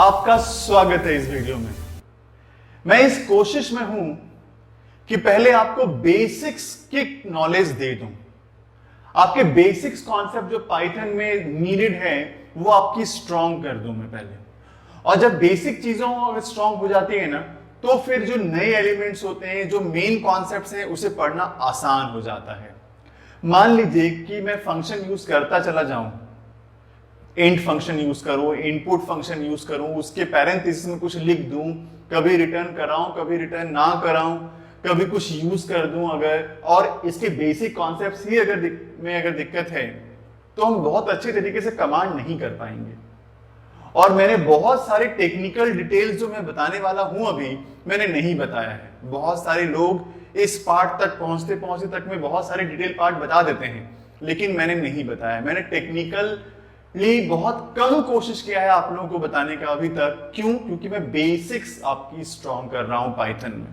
आपका स्वागत है इस वीडियो में। मैं इस कोशिश में हूं कि पहले आपको बेसिक्स की नॉलेज दे दूं। आपके बेसिक्स कॉन्सेप्ट जो पाइथन में नीडेड है वो आपकी स्ट्रांग कर दूं मैं पहले। और जब बेसिक चीजों अगर स्ट्रांग हो जाती है ना, तो फिर जो नए एलिमेंट्स होते हैं, जो मेन कॉन्सेप्ट्स हैं, उसे पढ़ना आसान हो जाता है। मान लीजिए कि मैं फंक्शन यूज करता चला जाऊं, इंट फंक्शन यूज करूं, इनपुट फंक्शन यूज करूं, उसके पैरेंथेसिस में कुछ लिख दूं, कभी रिटर्न कराऊं, कभी रिटर्न ना कराऊं, कभी कुछ यूज कर दूं अगर, और इसके बेसिक कॉन्सेप्ट्स ही अगर दिक्कत है तो हम बहुत अच्छे तरीके से कमांड नहीं कर पाएंगे। और मैंने बहुत सारे टेक्निकल डिटेल्स जो मैं बताने वाला हूं अभी, मैंने नहीं बताया है। बहुत सारे लोग इस पार्ट तक पहुंचते पहुंचते तक में बहुत सारे डिटेल पार्ट बता देते हैं, लेकिन मैंने नहीं बताया। मैंने टेक्निकली बहुत कम कोशिश किया है आप लोगों को बताने का अभी तक। क्यों? क्योंकि मैं बेसिक्स आपकी स्ट्रांग कर रहा हूं पाइथन में।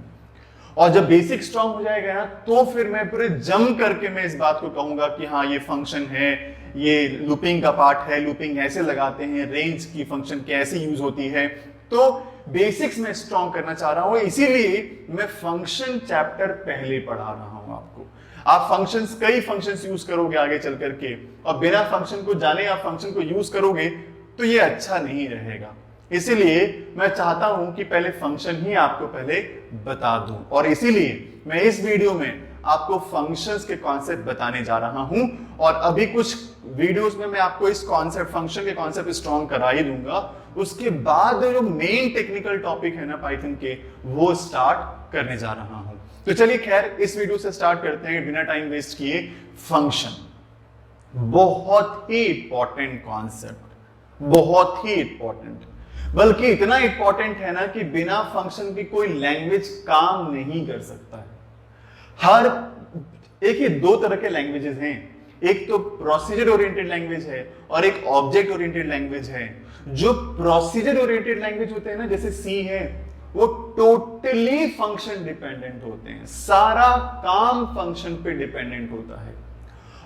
और जब बेसिक स्ट्रांग हो जाएगा ना, तो फिर मैं पूरे जम करके मैं इस बात को कहूंगा कि हाँ ये फंक्शन है, ये लूपिंग का पार्ट है, लूपिंग ऐसे लगाते हैं, रेंज की फंक्शन कैसे यूज होती है। तो बेसिक्स में स्ट्रांग करना चाह रहा हूं, इसीलिए मैं फंक्शन चैप्टर पहले पढ़ा रहा हूं आपको। आप फंक्शंस, कई फंक्शंस यूज करोगे आगे चल करके, और बिना फंक्शन को जाने आप फंक्शन को यूज करोगे तो ये अच्छा नहीं रहेगा। इसीलिए मैं चाहता हूं कि पहले फंक्शन ही आपको पहले बता दूं, और इसीलिए मैं इस वीडियो में आपको फंक्शंस के कॉन्सेप्ट बताने जा रहा हूं। और अभी कुछ वीडियोस में मैं आपको इस कॉन्सेप्ट, फंक्शन के कॉन्सेप्ट स्ट्रांग करा ही दूंगा। उसके बाद जो मेन टेक्निकल टॉपिक है ना पाइथन के, वो स्टार्ट करने जा रहा हूं। तो चलिए खैर इस वीडियो से स्टार्ट करते हैं बिना टाइम वेस्ट किए। फंक्शन बहुत ही इंपॉर्टेंट कॉन्सेप्ट, बहुत ही इंपॉर्टेंट, बल्कि इतना इंपॉर्टेंट है ना कि बिना फंक्शन की कोई लैंग्वेज काम नहीं कर सकता है। हर एक ही दो तरह के लैंग्वेजेस हैं, एक तो प्रोसीजर ओरिएंटेड लैंग्वेज है और एक ऑब्जेक्ट ओरिएंटेड लैंग्वेज है। जो प्रोसीजर ओरिएंटेड लैंग्वेज होते हैं ना, जैसे सी है, वो टोटली फंक्शन डिपेंडेंट होते हैं, सारा काम फंक्शन पे डिपेंडेंट होता है।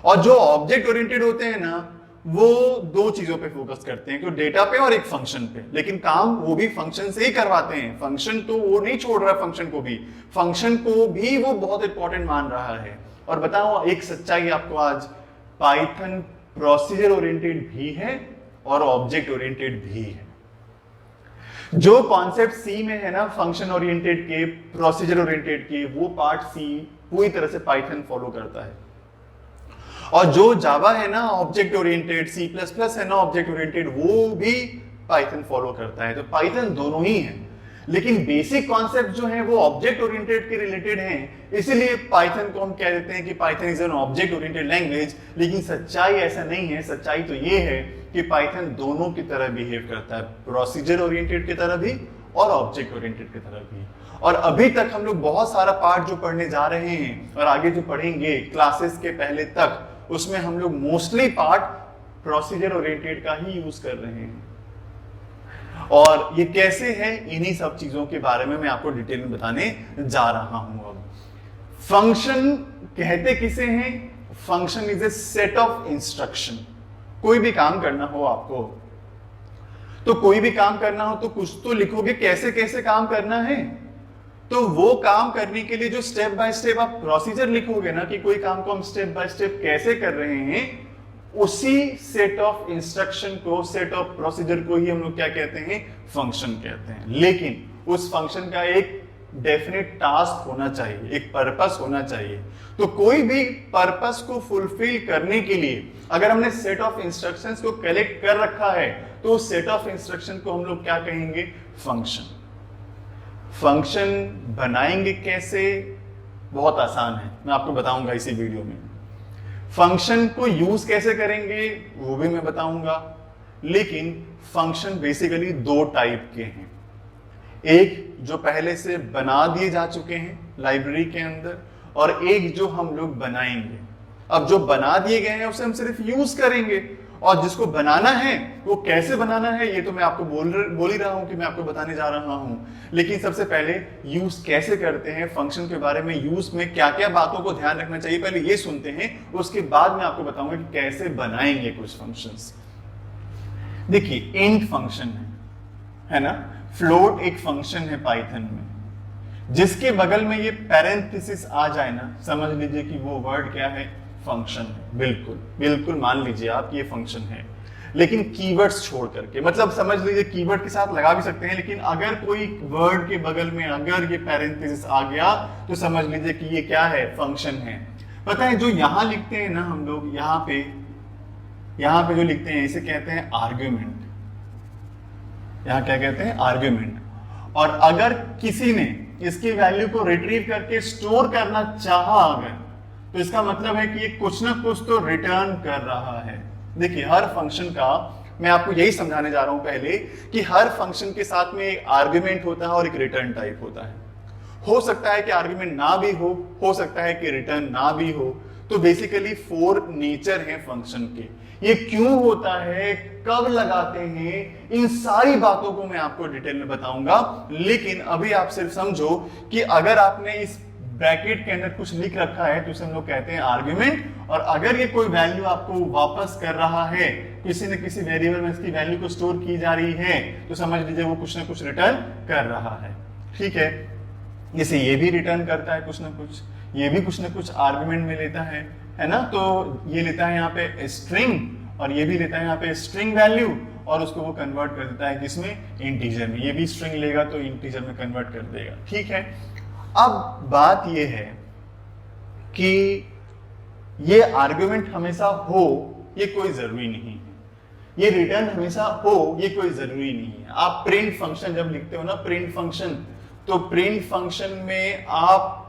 और जो ऑब्जेक्ट ओरिएंटेड होते हैं ना, वो दो चीजों पे फोकस करते हैं, एक डेटा पे और एक फंक्शन पे, लेकिन काम वो भी फंक्शन से ही करवाते हैं। फंक्शन तो वो नहीं छोड़ रहा, फंक्शन को भी वो बहुत इंपॉर्टेंट मान रहा है। और बताओ एक सच्चाई आपको आज, पाइथन प्रोसीजर ओरिएंटेड भी है और ऑब्जेक्ट ओरिएंटेड भी है। जो कॉन्सेप्ट सी में है ना, फंक्शन ओरिएंटेड के, प्रोसीजर ओरिएंटेड के, वो पार्ट सी पूरी तरह से पाइथन फॉलो करता है। और जो जावा है ना object oriented, C plus plus है ना ऑब्जेक्ट ओरिएंटेड, वो भी पाइथन फॉलो करता है। तो पाइथन दोनों ही है, लेकिन बेसिक कॉन्सेप्ट जो है वो ऑब्जेक्ट ओरिएंटेड के रिलेटेड हैं। इसीलिए पाइथन को हम कह देते हैं कि Python is an object oriented language. लेकिन सच्चाई ऐसा नहीं है। सच्चाई तो ये है कि पाइथन दोनों की तरह बिहेव करता है, प्रोसीजर ओरिएंटेड की तरह भी और ऑब्जेक्ट ओरिएंटेड की तरह भी। और अभी तक हम लोग बहुत सारा पार्ट जो पढ़ने जा रहे हैं और आगे जो पढ़ेंगे क्लासेस के पहले तक, उसमें हम लोग मोस्टली पार्ट प्रोसीजर ओरिएंटेड का ही यूज कर रहे हैं। और ये कैसे है, इन्हीं सब चीजों के बारे में मैं आपको डिटेल में बताने जा रहा हूं। अब फंक्शन कहते किसे हैं? Function is a set of instruction. कोई भी काम करना हो आपको, तो कोई भी काम करना हो तो कुछ तो लिखोगे कैसे कैसे काम करना है। तो वो काम करने के लिए जो स्टेप बाय स्टेप आप प्रोसीजर लिखोगे ना, कि कोई काम को हम स्टेप बाय स्टेप कैसे कर रहे हैं, उसी सेट ऑफ इंस्ट्रक्शन को, सेट ऑफ प्रोसीजर को ही हम लोग क्या कहते हैं? फंक्शन कहते हैं। लेकिन उस फंक्शन का एक डेफिनेट टास्क होना चाहिए, एक पर्पस होना चाहिए। तो कोई भी पर्पस को फुलफिल करने के लिए अगर हमने सेट ऑफ इंस्ट्रक्शंस को कलेक्ट कर रखा है, तो उस सेट ऑफ इंस्ट्रक्शन को हम लोग क्या कहेंगे? फंक्शन। फंक्शन बनाएंगे कैसे? बहुत आसान है, मैं आपको बताऊंगा इसी वीडियो में। फंक्शन को यूज कैसे करेंगे वो भी मैं बताऊंगा। लेकिन फंक्शन बेसिकली दो टाइप के हैं, एक जो पहले से बना दिए जा चुके हैं लाइब्रेरी के अंदर, और एक जो हम लोग बनाएंगे। अब जो बना दिए गए हैं उसे हम सिर्फ यूज करेंगे, और जिसको बनाना है वो कैसे बनाना है ये तो मैं आपको बोल ही रहा हूं कि मैं आपको बताने जा रहा हूं। लेकिन सबसे पहले यूज कैसे करते हैं फंक्शन के बारे में, यूज में क्या क्या बातों को ध्यान रखना चाहिए, पहले ये सुनते हैं, उसके बाद मैं आपको बताऊंगा कि कैसे बनाएंगे कुछ फंक्शंस। देखिए इंट फंक्शन है, है ना। फ्लोट एक फंक्शन है पाइथन में, जिसके बगल में ये पैरेंथेसिस आ जाए ना, समझ लीजिए कि वो वर्ड क्या है, फंक्शन है। बिल्कुल बिल्कुल मान लीजिए आप ये फंक्शन है, लेकिन कीवर्ड्स छोड़ करके, मतलब समझ लीजिए कीवर्ड के साथ लगा भी सकते हैं, लेकिन अगर कोई वर्ड के बगल में अगर ये पैरेंथेसिस आ गया तो समझ लीजिए कि ये क्या है, फंक्शन है। पता है जो यहां लिखते हैं ना हम लोग, यहां पे जो लिखते हैं इसे कहते हैं आर्ग्यूमेंट। यहां क्या कहते हैं, आर्ग्यूमेंट। और अगर किसी ने इसकी वैल्यू को रिट्रीव करके स्टोर करना चाहा अगर, तो इसका मतलब है कि ये कुछ ना कुछ तो रिटर्न कर रहा है। देखिए हर फंक्शन का, मैं आपको यही समझाने जा रहा हूं पहले, कि हर फंक्शन के साथ में एक आर्ग्यूमेंट होता है और एक रिटर्न टाइप होता है। हो सकता है कि आर्ग्यूमेंट ना भी हो सकता है कि रिटर्न ना भी हो। तो बेसिकली 4 नेचर है फंक्शन के। ये क्यों होता है, कब लगाते हैं, इन सारी बातों को मैं आपको डिटेल में बताऊंगा। लेकिन अभी आप सिर्फ समझो कि अगर आपने इस ब्रैकेट के अंदर कुछ लिख रखा है तो उसे हम लोग कहते हैं आर्ग्यूमेंट। और अगर ये कोई वैल्यू आपको वापस कर रहा है, किसी न किसी वेरिएबल में इसकी वैल्यू को स्टोर की जा रही है, तो समझ लीजिए वो कुछ ना कुछ रिटर्न कर रहा है। ठीक है, जैसे ये भी रिटर्न करता है कुछ ना कुछ, ये भी कुछ ना कुछ आर्गुमेंट में लेता है ना। तो ये लेता है यहाँ पे स्ट्रिंग, और ये भी लेता है यहाँ पे स्ट्रिंग वैल्यू, और उसको वो कन्वर्ट कर देता है किसमें, इंटीजर में। ये भी स्ट्रिंग लेगा तो इंटीजर में कन्वर्ट कर देगा। ठीक है, अब बात ये है कि ये आर्गुमेंट हमेशा हो ये कोई जरूरी नहीं है, ये रिटर्न हमेशा हो ये कोई जरूरी नहीं है। आप प्रिंट फंक्शन जब लिखते हो ना, प्रिंट फंक्शन, तो प्रिंट फंक्शन में आप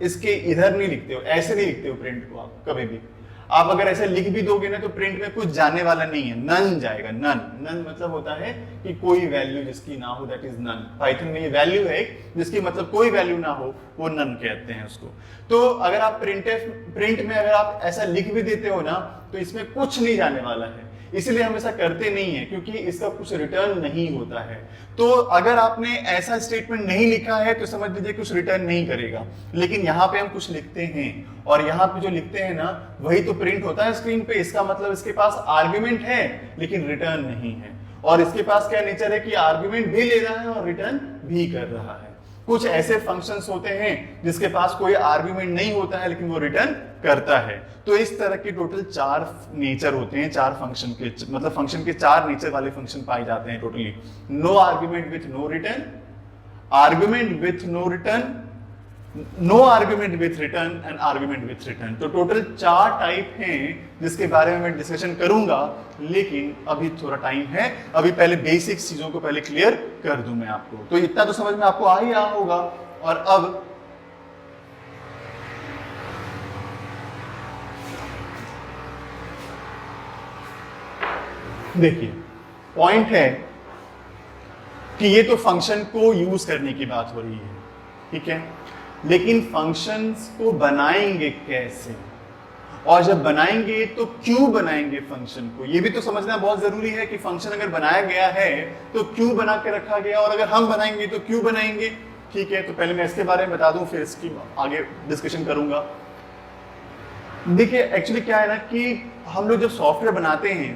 इसके इधर नहीं लिखते हो, ऐसे नहीं लिखते हो प्रिंट को। आप कभी भी आप अगर ऐसे लिख भी दोगे ना तो प्रिंट में कुछ जाने वाला नहीं है, नन जाएगा। नन मतलब होता है कि कोई वैल्यू जिसकी ना हो, दैट इज नन। पाइथन में ये वैल्यू है जिसकी मतलब कोई वैल्यू ना हो, वो नन कहते हैं उसको। तो अगर आप प्रिंट में अगर आप ऐसा लिख भी देते हो ना तो इसमें कुछ नहीं जाने वाला है, इसलिए हम ऐसा करते नहीं है क्योंकि इसका कुछ रिटर्न नहीं होता है। तो अगर आपने ऐसा स्टेटमेंट नहीं लिखा है तो समझ लीजिए कुछ रिटर्न नहीं करेगा। लेकिन यहाँ पे हम कुछ लिखते हैं, और यहाँ पे जो लिखते हैं ना वही तो प्रिंट होता है स्क्रीन पे। इसका मतलब इसके पास आर्ग्यूमेंट है लेकिन रिटर्न नहीं है। और इसके पास क्या नेचर है कि आर्ग्यूमेंट भी ले रहा है और रिटर्न भी कर रहा है। कुछ ऐसे फंक्शंस होते हैं जिसके पास कोई आर्ग्यूमेंट नहीं होता है लेकिन वो रिटर्न करता है। तो इस तरह के टोटल 4 नेचर होते हैं, 4 फंक्शन के, मतलब फंक्शन के 4 नेचर वाले फंक्शन पाए जाते हैं totally. No argument with no return, argument with no return, no argument with return and argument with return. तो टोटल 4 टाइप हैं जिसके बारे में मैं डिस्कशन करूंगा, लेकिन अभी थोड़ा टाइम है। अभी पहले बेसिक चीजों को पहले क्लियर कर दूं मैं आपको। तो इतना तो समझ में आपको आ ही रहा होगा। और अब देखिए पॉइंट है कि ये तो फंक्शन को यूज करने की बात हो रही है, ठीक है, लेकिन फंक्शंस को बनाएंगे कैसे, और जब बनाएंगे तो क्यों बनाएंगे फंक्शन को, ये भी तो समझना बहुत जरूरी है कि फंक्शन अगर बनाया गया है तो क्यों बना के रखा गया, और अगर हम बनाएंगे तो क्यों बनाएंगे। ठीक है, तो पहले मैं इसके बारे में बता दूं फिर इसकी आगे डिस्कशन करूंगा। देखिए एक्चुअली क्या है ना कि हम लोग जब सॉफ्टवेयर बनाते हैं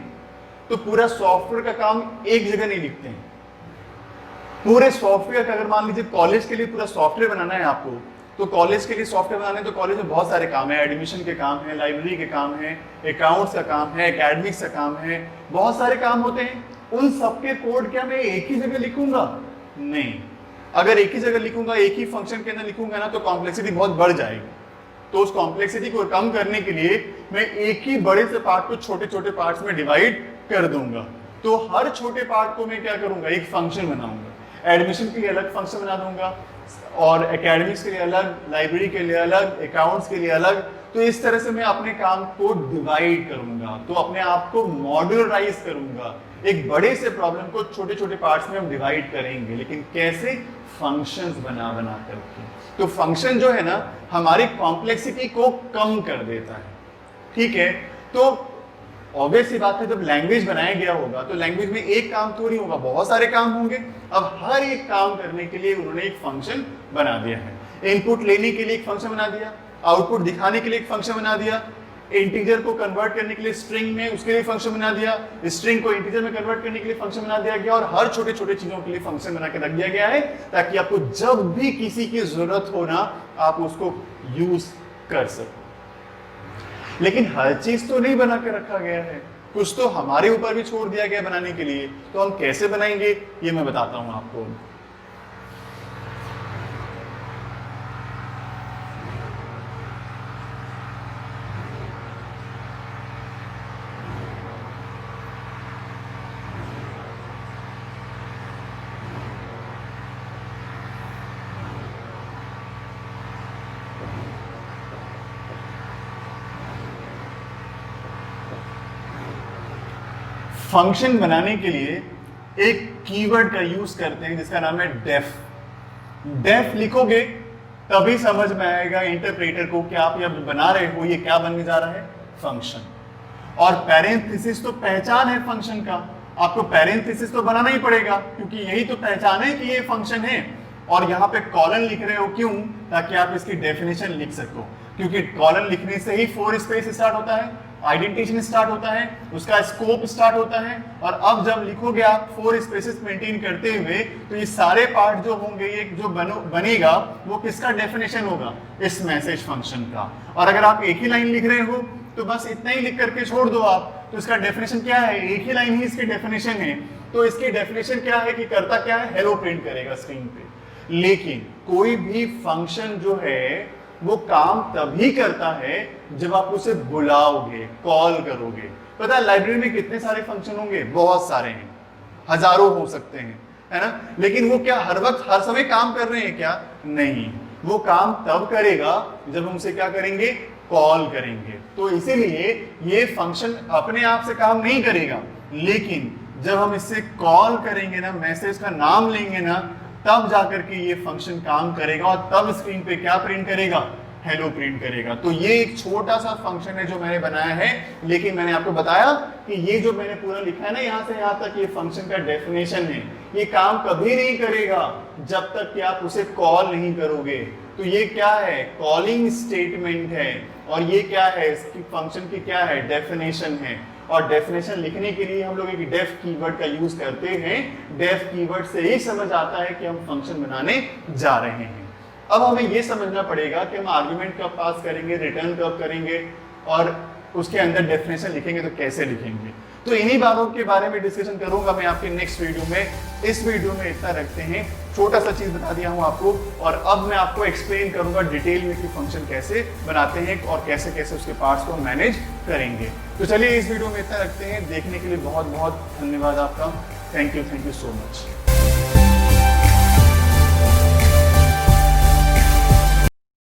तो पूरा सॉफ्टवेयर का काम एक जगह नहीं लिखते हैं। पूरे सॉफ्टवेयर का, अगर मान लीजिए कॉलेज के लिए पूरा सॉफ्टवेयर बनाना है आपको, तो कॉलेज के लिए सॉफ्टवेयर बनाने तो कॉलेज में बहुत सारे काम है, एडमिशन के काम है, लाइब्रेरी के काम है, अकाउंट्स का काम है, एकेडमिक्स का काम है, बहुत सारे काम होते हैं। उन सबके कोड क्या मैं एक ही जगह लिखूंगा? नहीं। अगर एक ही जगह लिखूंगा, एक ही फंक्शन के अंदर लिखूंगा ना, तो कॉम्प्लेक्सिटी बहुत बढ़ जाएगी। तो उस कॉम्प्लेक्सिटी को कम करने के लिए मैं एक ही बड़े से पार्ट को छोटे छोटे पार्ट्स में डिवाइड कर दूंगा। तो हर छोटे पार्ट को मैं क्या करूंगा, एक फंक्शन बनाऊंगा। एडमिशन के लिए अलग फंक्शन बना दूंगा, और एकेडमिक्स के लिए अलग, लाइब्रेरी के लिए अलग, अकाउंट्स के लिए अलग। तो इस तरह से मैं अपने काम को डिवाइड करूंगा, तो अपने आप को मॉड्यूलराइज करूंगा। एक बड़े से प्रॉब्लम को छोटे छोटे पार्ट्स में हम डिवाइड करेंगे, लेकिन कैसे? फंक्शंस बना बना करके। तो फंक्शन जो है ना हमारी कॉम्प्लेक्सिटी को कम कर देता है, ठीक है। तो ऑब्वियस सी बात है, जब लैंग्वेज बनाया गया होगा तो लैंग्वेज में एक काम थोड़ी होगा, बहुत सारे काम होंगे। अब हर एक काम करने के लिए उन्होंने एक फंक्शन बना दिया है। इनपुट लेने के लिए एक फंक्शन बना दिया, आउटपुट दिखाने के लिए एक फंक्शन बना दिया, इंटीजर को कन्वर्ट करने के लिए स्ट्रिंग में उसके लिए फंक्शन बना दिया, स्ट्रिंग को इंटीजर में कन्वर्ट करने के लिए फंक्शन बना दिया गया, और हर छोटे छोटे चीजों के लिए फंक्शन बना के रख दिया गया है ताकि आपको जब भी किसी की जरूरत हो ना आप उसको यूज कर सको। लेकिन हर चीज तो नहीं बना के रखा गया है, कुछ तो हमारे ऊपर भी छोड़ दिया गया बनाने के लिए। तो हम कैसे बनाएंगे ये मैं बताता हूं आपको। फंक्शन बनाने के लिए एक कीवर्ड का यूज करते हैं जिसका नाम है डेफ। डेफ लिखोगे तभी समझ में आएगा इंटरप्रेटर को कि आप यह बना रहे हो ये क्या बनने जा रहा है, फंक्शन। और पैरेंथेसिस तो पहचान है फंक्शन का, आपको पैरेंथेसिस तो बनाना ही पड़ेगा क्योंकि यही तो पहचान है कि ये फंक्शन है। और यहाँ पे कॉलन लिख रहे हो क्यों, ताकि आप इसकी डेफिनेशन लिख सको, क्योंकि कॉलन लिखने से ही 4 स्पेस स्टार्ट होता है, आइडेंटिफिकेशन स्टार्ट होता है, उसका स्कोप स्टार्ट होता है। और अब जब लिखोगे आप 4 स्पेसेस मेंटेन करते हुए तो ये सारे पार्ट जो होंगे, ये जो बनेगा वो किसका डेफिनेशन होगा, इस मैसेज फंक्शन का। और अगर आप एक ही लाइन लिख रहे हो तो बस इतना ही लिख करके छोड़ दो आप, तो इसका डेफिनेशन क्या है, एक ही लाइन ही इसकी डेफिनेशन है। तो इसकी डेफिनेशन क्या है कि करता क्या है, हेलो प्रिंट करेगा स्क्रीन पे। लेकिन कोई भी फंक्शन जो है वो काम तभी करता है जब आप उसे बुलाओगे, कॉल करोगे। पता है लाइब्रेरी में कितने सारे फंक्शन होंगे, बहुत सारे हैं, हजारों हो सकते हैं, है ना। लेकिन वो क्या हर वक्त हर समय काम कर रहे हैं क्या, नहीं, वो काम तब करेगा जब हम उसे क्या करेंगे, कॉल करेंगे। तो इसीलिए ये फंक्शन अपने आप से काम नहीं करेगा, लेकिन जब हम इससे कॉल करेंगे ना, मैसेज का नाम लेंगे ना, तब जाकर के ये फंक्शन काम करेगा और तब स्क्रीन पे क्या प्रिंट करेगा, हेलो प्रिंट करेगा। तो ये एक छोटा सा फंक्शन है जो मैंने बनाया है, लेकिन मैंने आपको बताया कि ये जो मैंने पूरा लिखा है ना यहाँ से यहाँ तक, ये फंक्शन का डेफिनेशन है। ये काम कभी नहीं करेगा जब तक कि आप उसे कॉल नहीं करोगे। तो ये क्या है, कॉलिंग स्टेटमेंट है, और ये क्या है, इसकी फंक्शन की क्या है, डेफिनेशन है। और डेफिनेशन लिखने के लिए हम लोग एक डेफ कीवर्ड का यूज करते हैं। डेफ कीवर्ड से ही समझ आता है कि हम फंक्शन बनाने जा रहे हैं। अब हमें यह समझना पड़ेगा कि हम आर्गुमेंट कब पास करेंगे, रिटर्न कब करेंगे, और उसके अंदर डेफिनेशन लिखेंगे तो कैसे लिखेंगे। तो इन्हीं बातों के बारे में डिस्कशन करूंगा मैं आपके नेक्स्ट वीडियो में। इस वीडियो में इतना रखते हैं, छोटा सा चीज बता दिया हूं आपको, और अब मैं आपको एक्सप्लेन करूंगा डिटेल में कि फंक्शन कैसे बनाते हैं और कैसे कैसे उसके पार्ट्स को मैनेज करेंगे। तो चलिए इस वीडियो में इतना रखते हैं। देखने के लिए बहुत बहुत धन्यवाद आपका। Thank you so much.